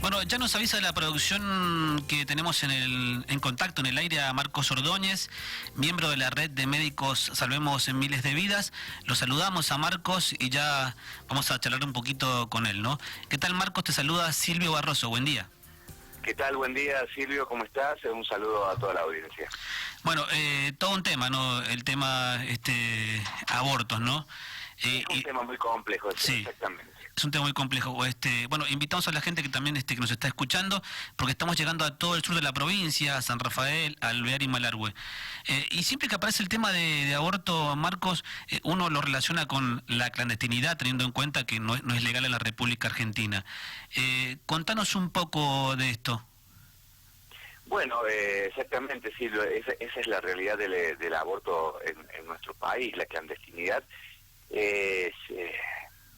Bueno, ya nos avisa la producción que tenemos en contacto en el aire a Marcos Ordóñez, miembro de la red de médicos Salvemos en Miles de Vidas. Lo saludamos a Marcos y ya vamos a charlar un poquito con él, ¿no? ¿Qué tal, Marcos? Te saluda Silvio Barroso. Buen día. ¿Qué tal? Buen día, Silvio, ¿cómo estás? Un saludo a toda la audiencia. Bueno, todo un tema, ¿no? El tema abortos, ¿no? Es un tema muy complejo, sí. Exactamente. Es un tema muy complejo. Bueno, invitamos a la gente que también que nos está escuchando, porque estamos llegando a todo el sur de la provincia, a San Rafael, a Alvear y Malargüe. Y siempre que aparece el tema de aborto, Marcos, uno lo relaciona con la clandestinidad, teniendo en cuenta que no es legal en la República Argentina. Contanos un poco de esto. Bueno, exactamente, Silvio, esa es la realidad del aborto en nuestro país. La clandestinidad es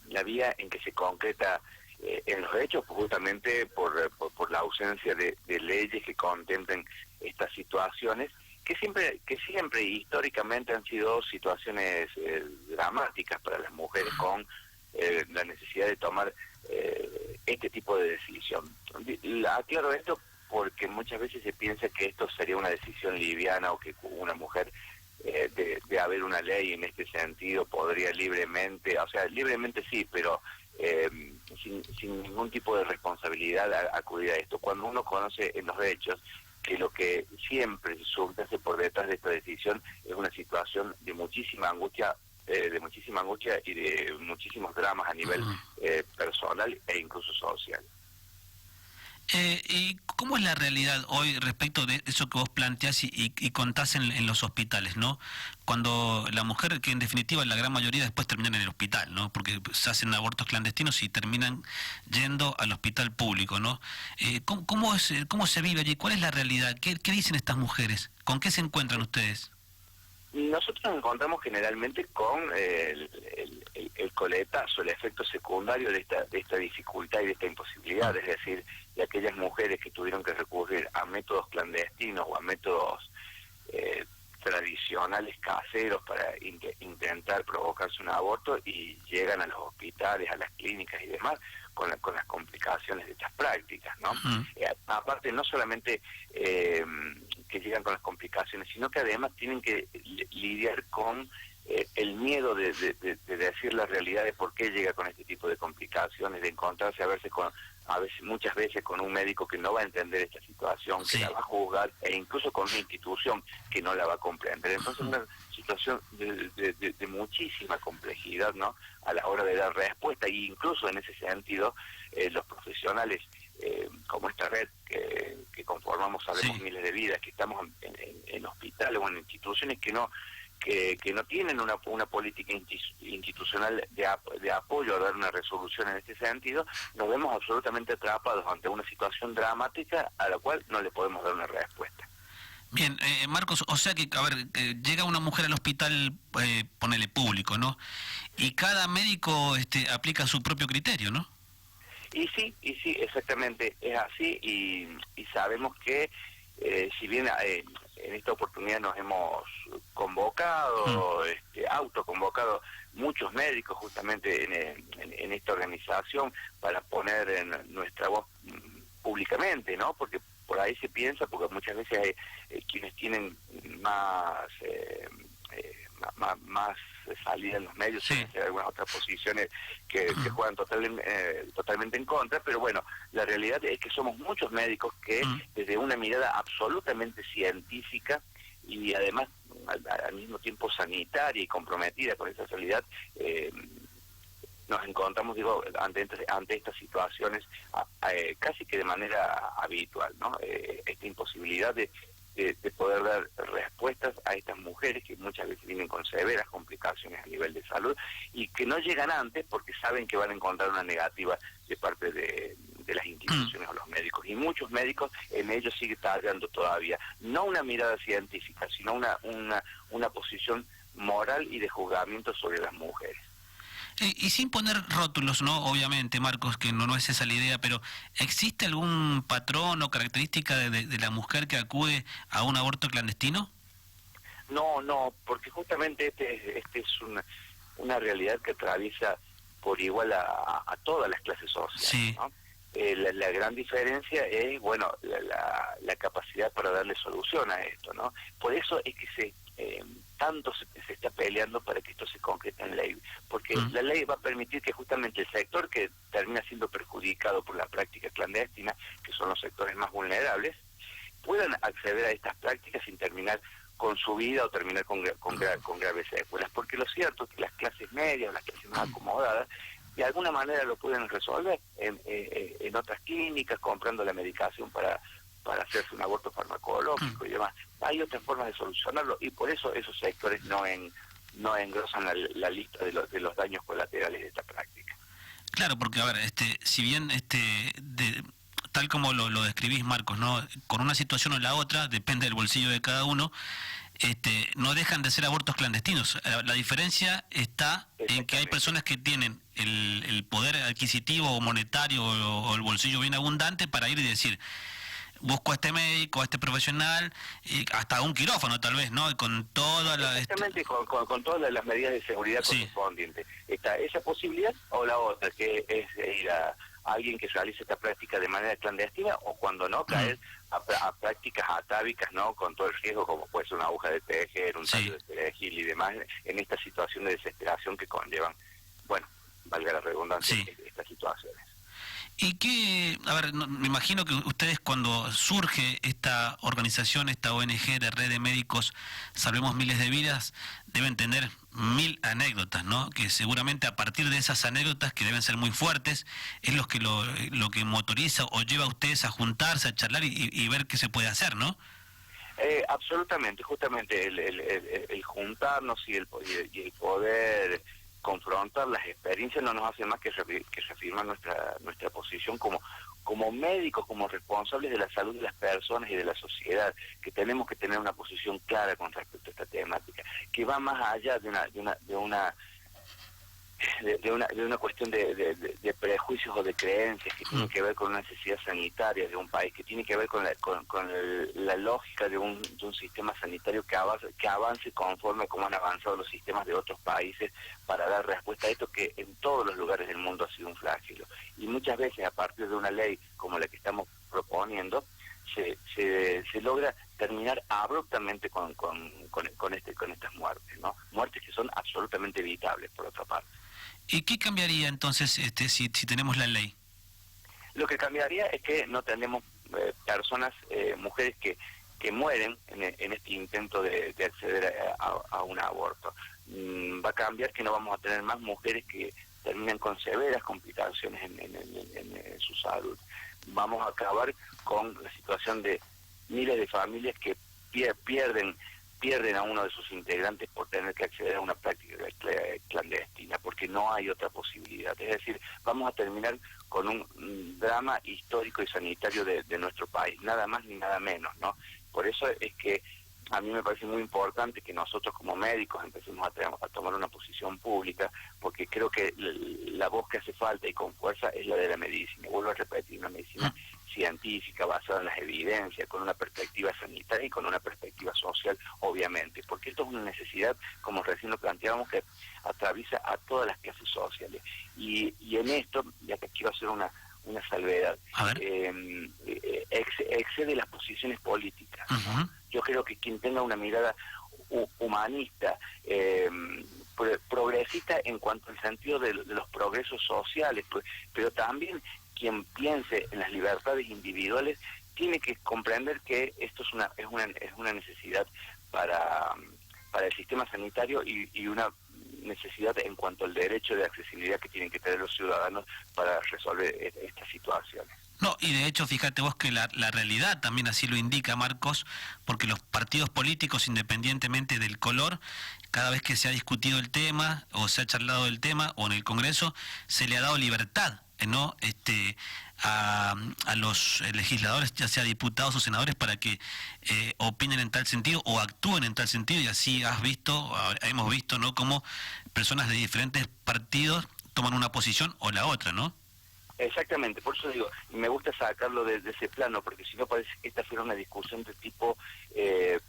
la vía en que se concreta en los hechos, justamente por la ausencia de leyes que contemplen estas situaciones, que siempre históricamente han sido situaciones dramáticas para las mujeres, con la necesidad de tomar este tipo de decisión. Aclaro esto porque muchas veces se piensa que esto sería una decisión liviana, o que una mujer de haber una ley en este sentido podría libremente sí, pero sin ningún tipo de responsabilidad acudir a esto. Cuando uno conoce en los hechos que lo que siempre subyace por detrás de esta decisión es una situación de muchísima angustia y de muchísimos dramas a nivel personal e incluso social. ¿Y cómo es la realidad hoy respecto de eso que vos planteás y contás en los hospitales, ¿no? Cuando la mujer, que en definitiva la gran mayoría después terminan en el hospital, ¿no? Porque se hacen abortos clandestinos y terminan yendo al hospital público, ¿no? ¿Cómo se vive allí? ¿Cuál es la realidad? ¿Qué dicen estas mujeres? ¿Con qué se encuentran ustedes? Nosotros nos encontramos generalmente con el coletazo, el efecto secundario de esta dificultad y de esta imposibilidad, es decir, de aquellas mujeres que tuvieron que recurrir a métodos clandestinos o a métodos tradicionales caseros para intentar provocarse un aborto, y llegan a los hospitales, a las clínicas y demás con las complicaciones de estas prácticas, ¿no? Aparte, no solamente que llegan con las complicaciones, sino que además tienen que lidiar con el miedo de decir la realidad de por qué llega con este tipo de complicaciones, de encontrarse muchas veces con un médico que no va a entender esta situación, que la va a juzgar, e incluso con una institución que no la va a comprender. Entonces, una situación de muchísima complejidad, ¿no?, a la hora de dar respuesta, e incluso en ese sentido los profesionales como esta red que conformamos Salvemos Miles de Vidas, que estamos en hospitales o en instituciones que no tienen una política institucional de apoyo a dar una resolución en este sentido, nos vemos absolutamente atrapados ante una situación dramática a la cual no le podemos dar una respuesta. Bien, Marcos, o sea que, a ver, llega una mujer al hospital, ponele público, ¿no? Y cada médico aplica su propio criterio, ¿no? Y sí, exactamente, es así, y sabemos que si bien en esta oportunidad nos hemos convocado, autoconvocado muchos médicos justamente en esta organización para poner en nuestra voz públicamente, ¿no? Porque por ahí se piensa, porque muchas veces hay quienes tienen más salida en los medios, hay algunas otras posiciones que juegan totalmente en contra, pero bueno, la realidad es que somos muchos médicos que desde una mirada absolutamente científica y además al mismo tiempo sanitaria y comprometida con esa realidad, nos encontramos, ante estas situaciones casi que de manera habitual, ¿no? Esta imposibilidad de poder dar respuestas a estas mujeres que muchas veces vienen con severas complicaciones a nivel de salud y que no llegan antes porque saben que van a encontrar una negativa de parte de las instituciones o los médicos, y muchos médicos en ellos siguen tallando todavía no una mirada científica, sino una posición moral y de juzgamiento sobre las mujeres. Y sin poner rótulos, ¿no? Obviamente, Marcos, que no es esa la idea, pero ¿existe algún patrón o característica de la mujer que acude a un aborto clandestino? No, porque justamente este es una realidad que atraviesa por igual a todas las clases sociales, ¿no? La gran diferencia es, bueno, la capacidad para darle solución a esto, ¿no? Por eso es que tanto se está peleando para que esto se concrete en ley, porque la ley va a permitir que justamente el sector que termina siendo perjudicado por la práctica clandestina, que son los sectores más vulnerables, puedan acceder a estas prácticas sin terminar con su vida o terminar con graves secuelas, porque lo cierto es que las clases medias, las clases más acomodadas, de alguna manera lo pueden resolver en otras clínicas, comprando la medicación para hacerse un aborto farmacológico y demás. Hay otras formas de solucionarlo y por eso esos sectores no engrosan la lista de los daños colaterales de esta práctica. Claro, porque a ver, si bien tal como lo describís, Marcos, ¿no? Con una situación o la otra, depende del bolsillo de cada uno, no dejan de ser abortos clandestinos. La diferencia está en que hay personas que tienen el poder adquisitivo o monetario o el bolsillo bien abundante para ir y decir, busco a este médico, a este profesional, hasta un quirófano tal vez, ¿no? Con toda la... Exactamente, con todas las medidas de seguridad correspondientes. Está esa posibilidad o la otra, que es ir a alguien que realice esta práctica de manera clandestina o cuando no, caer a prácticas atávicas, ¿no? Con todo el riesgo, como puede ser una aguja de tejer, un tallo de perejil y demás, en esta situación de desesperación que conllevan, bueno, valga la redundancia, estas situaciones. Y que, a ver, me imagino que ustedes cuando surge esta organización, esta ONG de Red de Médicos Salvemos Miles de Vidas, deben tener 1000 anécdotas, ¿no? Que seguramente a partir de esas anécdotas, que deben ser muy fuertes, es lo que motoriza o lleva a ustedes a juntarse, a charlar y ver qué se puede hacer, ¿no? Absolutamente, justamente el juntarnos y el poder confrontar las experiencias no nos hace más que reafirmar nuestra posición como médicos, como responsables de la salud de las personas y de la sociedad, que tenemos que tener una posición clara con respecto a esta temática, que va más allá de una cuestión de prejuicios o de creencias que tienen que ver con una necesidad sanitaria de un país, que tiene que ver con la lógica de un sistema sanitario que avance conforme como han avanzado los sistemas de otros países para dar respuesta a esto que en todos los lugares del mundo ha sido un flagelo. Y muchas veces a partir de una ley como la que estamos proponiendo, se logra terminar abruptamente con estas muertes, ¿no? Muertes que son absolutamente evitables, por otra parte. ¿Y qué cambiaría entonces si tenemos la ley? Lo que cambiaría es que no tenemos personas, mujeres que mueren en este intento de acceder a un aborto. Va a cambiar que no vamos a tener más mujeres que terminan con severas complicaciones en su salud. Vamos a acabar con la situación de miles de familias que pierden a uno de sus integrantes por tener que acceder a una práctica clandestina, porque no hay otra posibilidad. Es decir, vamos a terminar con un drama histórico y sanitario de nuestro país, nada más ni nada menos, ¿no? Por eso es que a mí me parece muy importante que nosotros como médicos empecemos a tomar una posición pública, porque creo que la voz que hace falta y con fuerza es la de la medicina. Vuelvo a repetir, una medicina científica, basada en las evidencias, con una perspectiva sanitaria y con una perspectiva social, obviamente, porque esto es una necesidad, como recién lo planteábamos, que atraviesa a todas las clases sociales. Y en esto, ya que quiero hacer una salvedad, excede las posiciones políticas, ¿no? Yo creo que quien tenga una mirada humanista, progresista en cuanto al sentido de los progresos sociales, pero también quien piense en las libertades individuales tiene que comprender que esto es una necesidad para el sistema sanitario y una necesidad en cuanto al derecho de accesibilidad que tienen que tener los ciudadanos para resolver estas situaciones. No, y de hecho, fíjate vos que la realidad también así lo indica, Marcos, porque los partidos políticos, independientemente del color, cada vez que se ha discutido el tema, o se ha charlado del tema, o en el Congreso, se le ha dado libertad, ¿no? A los legisladores, ya sea diputados o senadores, para que opinen en tal sentido o actúen en tal sentido, y así hemos visto, ¿no?, cómo personas de diferentes partidos toman una posición o la otra, ¿no? Exactamente, por eso digo, me gusta sacarlo de ese plano, porque si no parece que esta fuera una discusión de tipo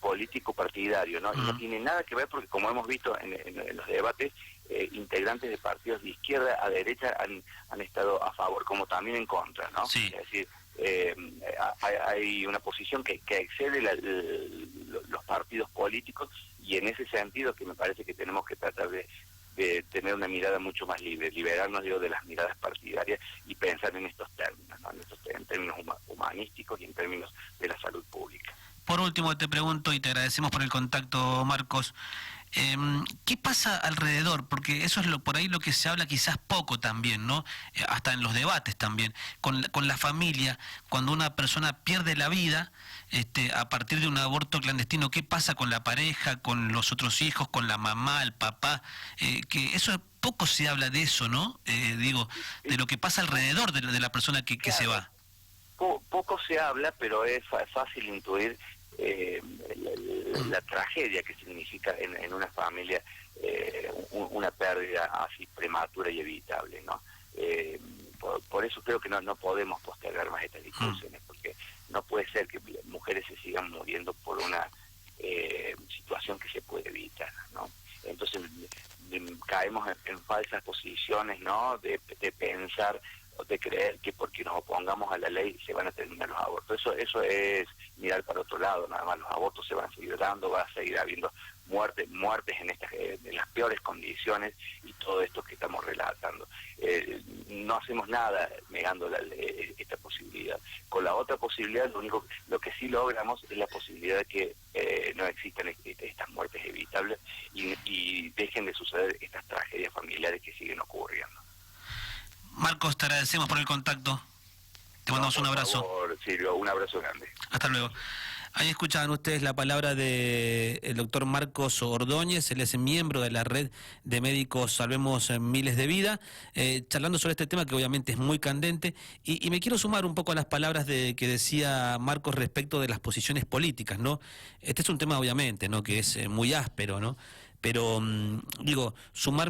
político partidario, ¿no? Y no tiene nada que ver, porque como hemos visto en los debates, integrantes de partidos de izquierda a derecha han estado a favor, como también en contra, ¿no? Sí. Es decir, hay una posición que excede los partidos políticos, y en ese sentido que me parece que tenemos que tratar de tener una mirada mucho más libre, liberarnos, digo, de las miradas partidarias y pensar en estos términos, ¿no? En términos humanísticos y en términos de la salud pública. Por último, te pregunto, y te agradecemos por el contacto, Marcos, ¿qué pasa alrededor? Porque eso es por ahí lo que se habla quizás poco también, ¿no? Hasta en los debates también, con la familia, cuando una persona pierde la vida a partir de un aborto clandestino, ¿qué pasa con la pareja, con los otros hijos, con la mamá, el papá? Que eso poco se habla de eso, ¿no? Digo, de lo que pasa alrededor de la persona que Claro, se va. Poco se habla, pero es fácil intuir la tragedia que significa en una familia una pérdida así prematura y evitable, ¿no? Por eso creo que no podemos postergar más estas discusiones, porque no puede ser que mujeres se sigan muriendo por una situación que se puede evitar, ¿no? Entonces caemos en falsas posiciones, ¿no? De pensar, de creer que porque nos opongamos a la ley se van a terminar los abortos. Eso es mirar para otro lado, nada más. Los abortos se van a seguir dando, va a seguir habiendo muertes en las peores condiciones, y todo esto que estamos relatando. No hacemos nada negando esta posibilidad. Con la otra posibilidad, lo que sí logramos es la posibilidad de que no existan estas muertes evitables y dejen de suceder estas tragedias familiares que siguen ocurriendo. Marcos, te agradecemos por el contacto. Te mandamos un abrazo. Por favor, Silvio, un abrazo grande. Hasta luego. Ahí escuchaban ustedes la palabra del doctor Marcos Ordóñez. Él es miembro de la red de médicos Salvemos Miles de Vidas, charlando sobre este tema que obviamente es muy candente. Y me quiero sumar un poco a las palabras que decía Marcos respecto de las posiciones políticas, ¿no? Este es un tema obviamente, ¿no? Que es muy áspero, ¿no? Pero, digo, sumarme